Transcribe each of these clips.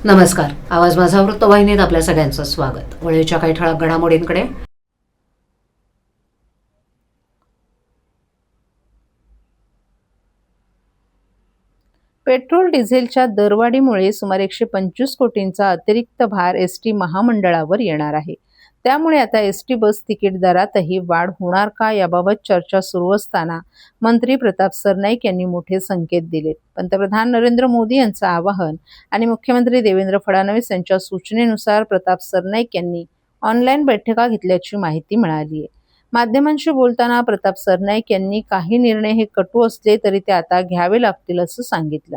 नमस्कार. आवाज माझा वृत्तवाहिनीत आपल्या सगळ्यांचं स्वागत. वेळेच्या काही ठळक घडामोडींकडे. पेट्रोल डिझेलच्या दरवाढीमुळे सुमारे 125 कोटींचा अतिरिक्त भार एसटी महामंडळावर येणार आहे. त्यामुळे आता एसटी बस तिकीट दरातही वाढ होणार का याबाबत चर्चा सुरू असताना मंत्री प्रताप सरनाईक यांनी मोठे संकेत दिलेत. पंतप्रधान नरेंद्र मोदी यांचं आवाहन आणि मुख्यमंत्री देवेंद्र फडणवीस यांच्या सूचनेनुसार प्रताप सरनाईक यांनी ऑनलाईन बैठका घेतल्याची माहिती मिळाली आहे. माध्यमांशी बोलताना प्रताप सरनाईक यांनी काही निर्णय हे कटू असले तरी ते आता घ्यावे लागतील असं सांगितलं.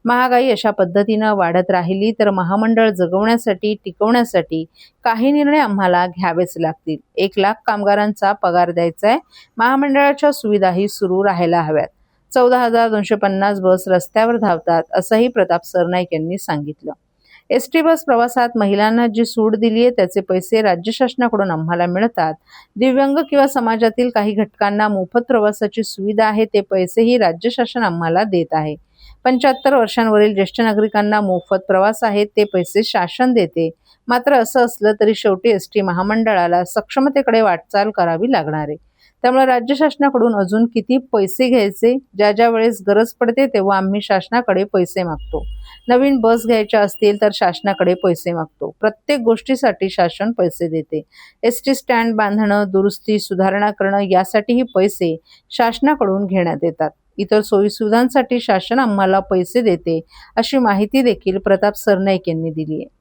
महागाई अशा पद्धतीनं वाढत राहिली तर महामंडळ जगवण्यासाठी टिकवण्यासाठी काही निर्णय आम्हाला घ्यावेच लागतील. 1,00,000 कामगारांचा पगार द्यायचा आहे. महामंडळाच्या सुविधाही सुरू राहायला हव्यात. 14,250 बस रस्त्यावर धावतात असंही प्रताप सरनाईक यांनी सांगितलं. एसटी बस प्रवासात महिलांना जी सूट दिली आहे त्याचे पैसे राज्य शासनाकडून आम्हाला मिळतात. दिव्यांग किंवा समाजातील काही घटकांना मोफत प्रवासाची सुविधा आहे ते पैसेही राज्य शासन आम्हाला देत आहे. 75 वर्षांवरील ज्येष्ठ नागरिकांना मोफत प्रवास आहे ते पैसे शासन देते. मात्र असं असलं तरी शेवटी एसटी महामंडळाला सक्षमतेकडे वाटचाल करावी लागणार आहे. त्यामुळे राज्य शासनाकडून अजून किती पैसे घ्यायचे? ज्या ज्या वेळेस गरज पडते तेव्हा आम्ही शासनाकडे पैसे मागतो. नवीन बस घ्यायच्या असतील तर शासनाकडे पैसे मागतो. प्रत्येक गोष्टीसाठी शासन पैसे देते. एसटी स्टँड बांधणं, दुरुस्ती, सुधारणा करणं यासाठीही पैसे शासनाकडून घेण्यात येतात. इतर सोयीसुविधांसाठी शासन आम्हाला पैसे देते अशी माहिती देखील प्रताप सरनाईक यांनी दिली आहे.